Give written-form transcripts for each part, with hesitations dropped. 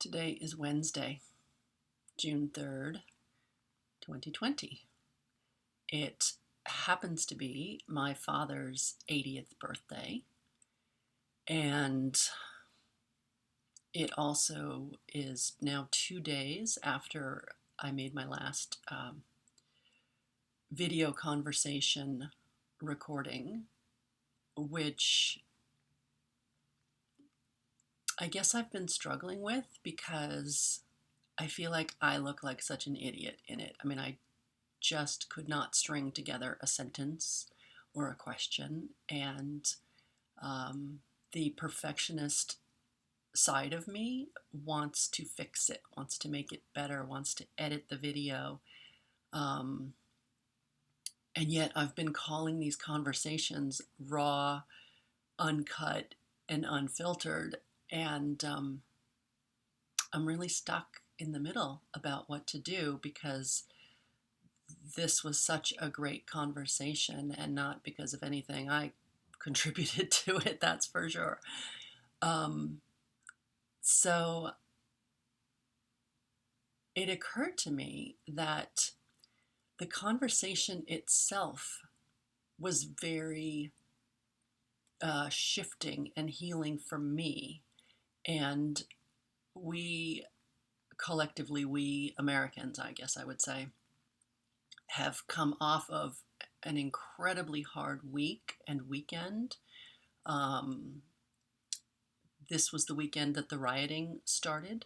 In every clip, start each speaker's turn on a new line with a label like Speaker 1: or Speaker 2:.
Speaker 1: Today is Wednesday, June 3rd, 2020. It happens to be my father's 80th birthday, and it also is now 2 days after I made my last video conversation recording, which I guess I've been struggling with because I feel like I look like such an idiot in it. I mean, I just could not string together a sentence or a question. And the perfectionist side of me wants to fix it, wants to make it better, wants to edit the video. And yet I've been calling these conversations raw, uncut, and unfiltered. And I'm really stuck in the middle about what to do because this was such a great conversation, and not because of anything I contributed to it, that's for sure. So it occurred to me that the conversation itself was very shifting and healing for me. And we collectively, we Americans, I guess I would say, have come off of an incredibly hard week and weekend. This was the weekend that the rioting started.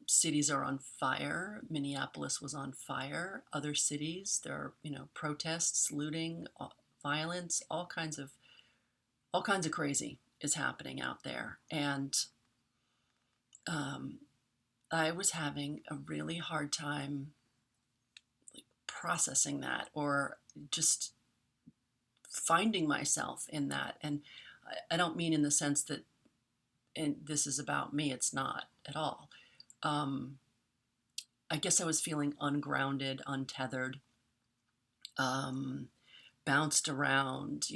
Speaker 1: Cities are on fire. Minneapolis was on fire. Other cities, there are, protests, looting, violence, all kinds of crazy is happening out there. And I was having a really hard time processing that, or just finding myself in that. And I don't mean in the sense that this is about me. It's not at all. I guess I was feeling ungrounded, untethered, bounced around,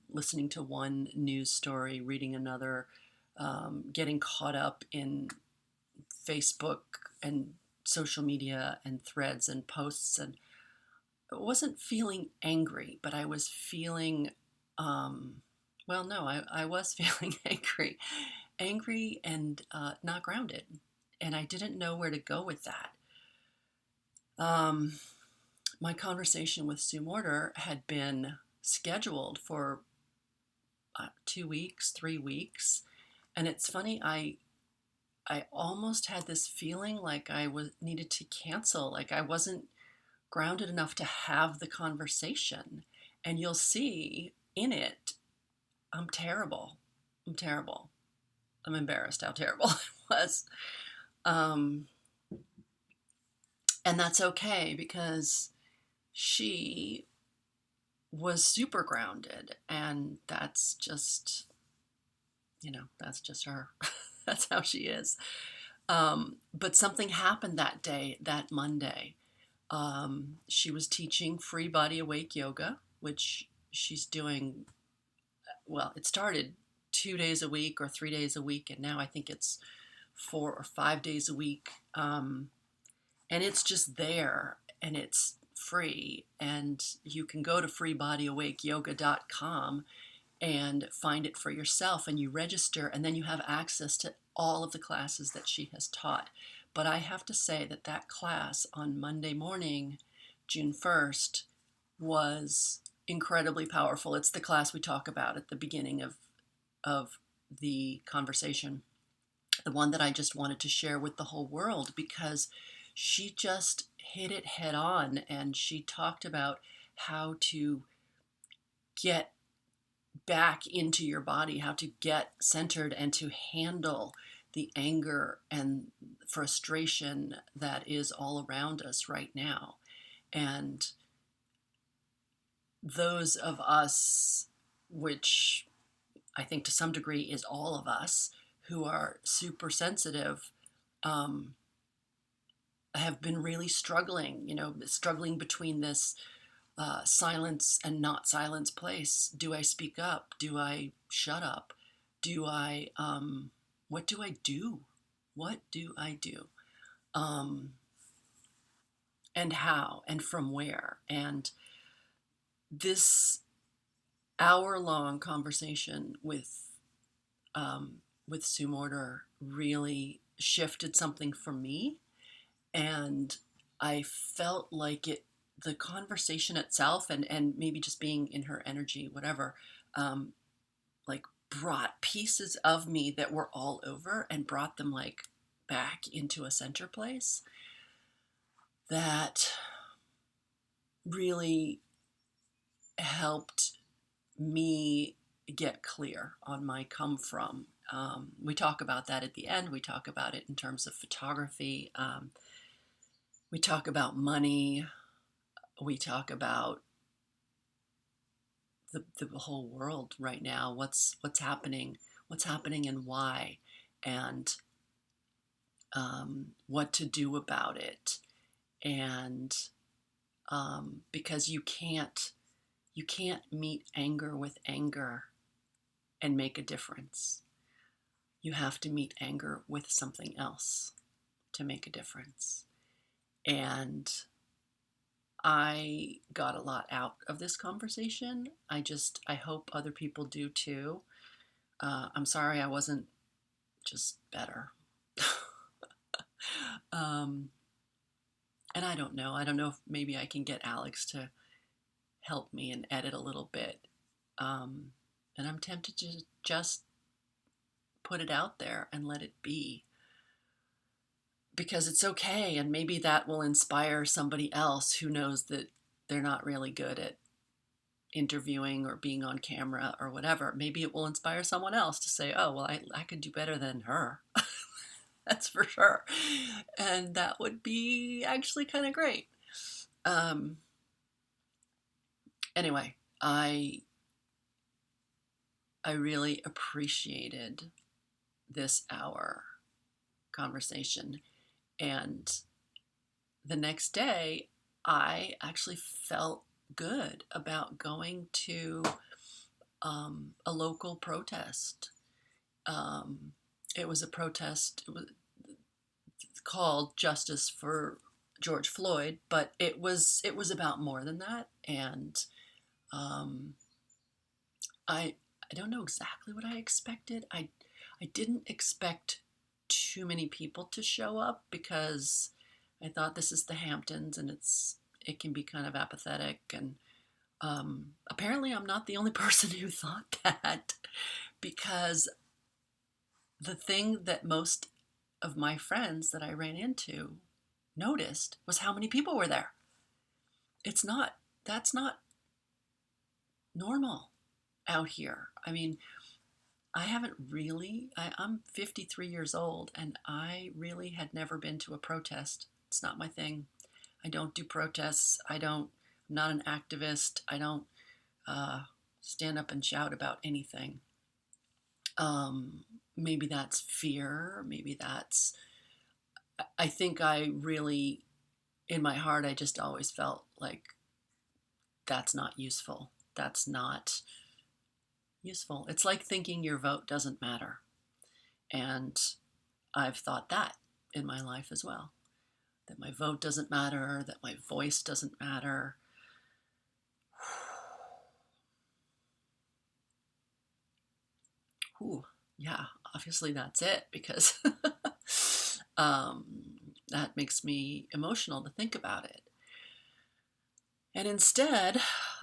Speaker 1: listening to one news story, reading another, getting caught up in Facebook and social media and threads and posts. And I wasn't feeling angry, but I was feeling, I was feeling angry and not grounded. And I didn't know where to go with that. My conversation with Sue Morter had been scheduled for 2 weeks, 3 weeks. And it's funny, I almost had this feeling like I needed to cancel, like I wasn't grounded enough to have the conversation. And you'll see in it, I'm terrible. I'm embarrassed how terrible it was. And that's okay because she was super grounded, and that's just her. That's how she is. But something happened that day, that Monday. She was teaching free body awake yoga, which she's doing. Well, it started 2 days a week or 3 days a week, and now I think it's 4 or 5 days a week. And it's just there, and it's free, and you can go to freebodyawakeyoga.com and find it for yourself, and you register, and then you have access to all of the classes that she has taught. But I have to say that class on Monday morning, June 1st, was incredibly powerful. It's the class we talk about at the beginning of the conversation, the one that I just wanted to share with the whole world, because she just hit it head on, and she talked about how to get back into your body, how to get centered and to handle the anger and frustration that is all around us right now. And those of us, which I think to some degree is all of us, who are super sensitive, have been really struggling between this silence and not silence place. Do I speak up? Do I shut up? What do I do? What do I do? Um, and how and from where? And this hour-long conversation with Sue Morter really shifted something for me, and I felt like the conversation itself, and maybe just being in her energy, whatever, um, like brought pieces of me that were all over and brought them like back into a center place that really helped me get clear on my come from. We talk about that at the end. We talk about it in terms of photography. We talk about money. We talk about the whole world right now. What's happening, and why, and what to do about it. And because you can't meet anger with anger and make a difference. You have to meet anger with something else to make a difference. And I got a lot out of this conversation. I hope other people do too. I'm sorry I wasn't just better. um, and I don't know. I don't know if maybe I can get Alex to help me and edit a little bit. And I'm tempted to just put it out there and let it be, because it's okay, and maybe that will inspire somebody else who knows that they're not really good at interviewing or being on camera or whatever. Maybe it will inspire someone else to say, oh, well, I could do better than her. That's for sure. And that would be actually kind of great. Um, anyway, I really appreciated this hour conversation. And the next day, I actually felt good about going to a local protest. It was a protest. It was called Justice for George Floyd, but it was about more than that. And um, I don't know exactly what I expected. I didn't expect too many people to show up, because I thought this is the Hamptons and it can be kind of apathetic. And apparently I'm not the only person who thought that, because the thing that most of my friends that I ran into noticed was how many people were there. That's not normal out here. I mean, I'm 53 years old, and I really had never been to a protest. It's not my thing. I don't do protests. I'm not an activist. I don't uh, stand up and shout about anything. Maybe that's fear. I think I really, in my heart, I just always felt like that's not useful. That's not useful. It's like thinking your vote doesn't matter. And I've thought that in my life as well, that my vote doesn't matter, that my voice doesn't matter. Whew, yeah, obviously that's it, because um, that makes me emotional to think about it. And instead,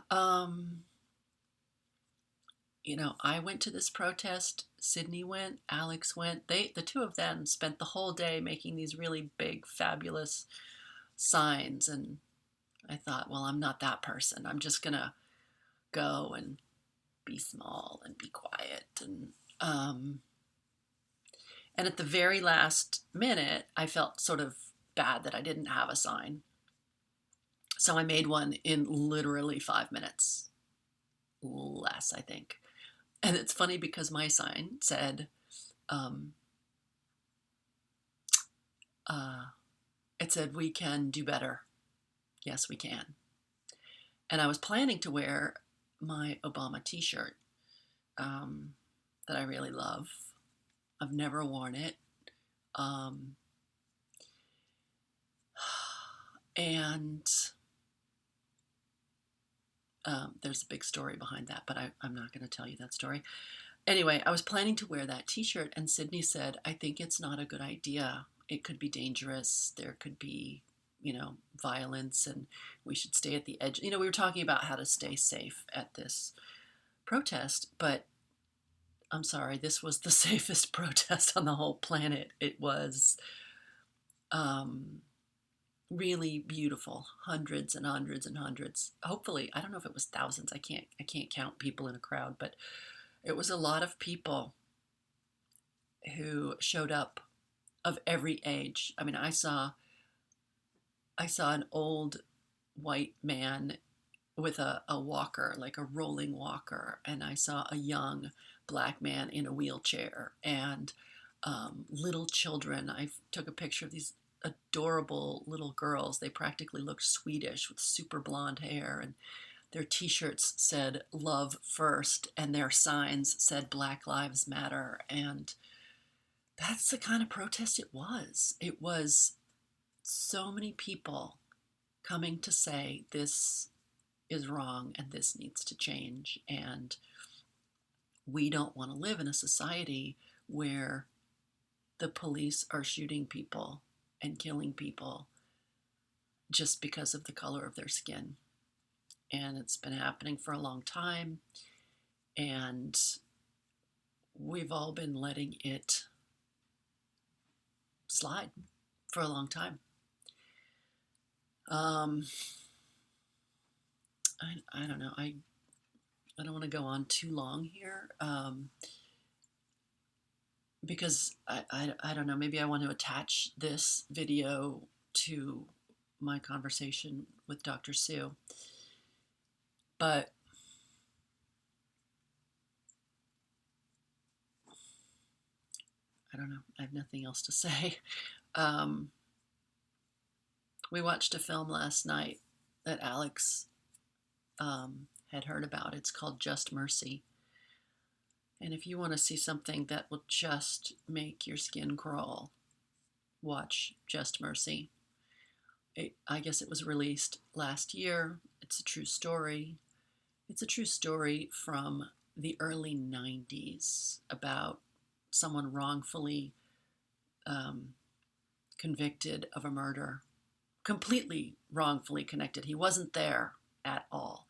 Speaker 1: um, I went to this protest. Sydney went, Alex went. The two of them spent the whole day making these really big, fabulous signs. And I thought, well, I'm not that person. I'm just going to go and be small and be quiet. Um, and at the very last minute, I felt sort of bad that I didn't have a sign. So I made one in literally 5 minutes. Less, I think. And it's funny because my sign said, um, it said, "We can do better. Yes, we can." And I was planning to wear my Obama t-shirt that I really love. I've never worn it. Um, and there's a big story behind that, but I'm not going to tell you that story. Anyway, I was planning to wear that t-shirt, and Sydney said, I think it's not a good idea. It could be dangerous. There could be, violence, and we should stay at the edge. We were talking about how to stay safe at this protest, but I'm sorry, this was the safest protest on the whole planet. It was um, really beautiful, hundreds and hundreds and hundreds. Hopefully, I don't know if it was thousands. I can't count people in a crowd, but it was a lot of people who showed up of every age. I mean, I saw an old white man with a walker, like a rolling walker, and I saw a young black man in a wheelchair, and little children. I took a picture of these adorable little girls. They practically looked Swedish with super blonde hair, and their t-shirts said "Love First," and their signs said "Black Lives Matter." And that's the kind of protest it was. It was so many people coming to say this is wrong and this needs to change. And we don't want to live in a society where the police are shooting people and killing people just because of the color of their skin. And it's been happening for a long time. And we've all been letting it slide for a long time. I don't know. I don't want to go on too long here because I don't know. Maybe I want to attach this video to my conversation with Dr. Sue. But I don't know. I have nothing else to say. We watched a film last night that Alex had heard about. It's called Just Mercy. And if you want to see something that will just make your skin crawl, watch Just Mercy. I guess it was released last year. It's a true story. It's a true story from the early 90s about someone wrongfully convicted of a murder, completely wrongfully connected. He wasn't there at all.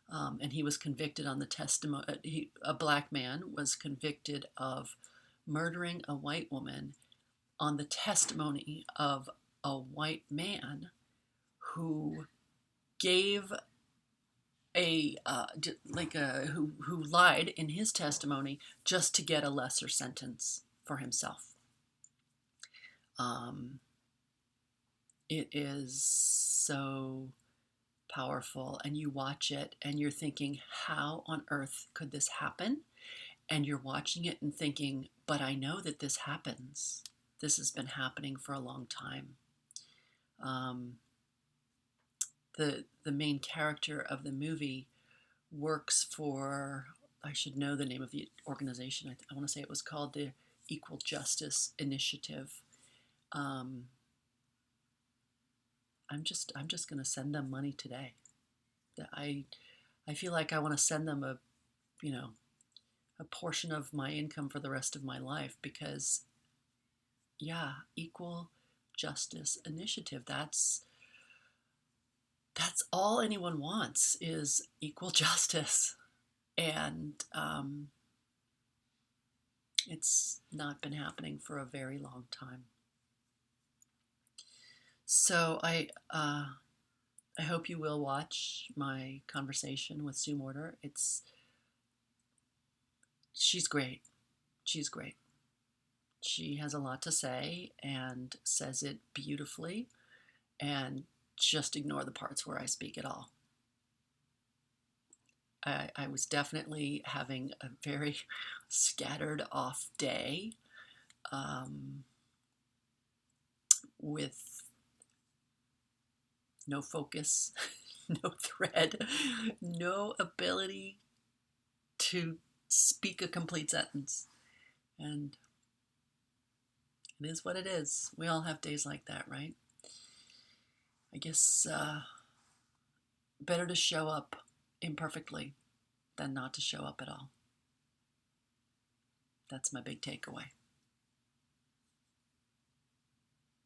Speaker 1: And he was convicted on the testimony. A black man was convicted of murdering a white woman on the testimony of a white man who gave who lied in his testimony just to get a lesser sentence for himself. It is so powerful, and you watch it and you're thinking, how on earth could this happen? And you're watching it and thinking, but I know that this happens. This has been happening for a long time. The main character of the movie works for, I should know the name of the organization. I want to say it was called the Equal Justice Initiative. I'm just going to send them money today. I feel like I want to send them a portion of my income for the rest of my life, because Equal Justice Initiative, that's all anyone wants is equal justice. And it's not been happening for a very long time. So I hope you will watch my conversation with Sue Morter. She's great. She's great. She has a lot to say and says it beautifully, and just ignore the parts where I speak at all. I was definitely having a very scattered off day with no focus, no thread, no ability to speak a complete sentence. And It is what it is. We all have days like that, right? I guess better to show up imperfectly than not to show up at all. That's my big takeaway.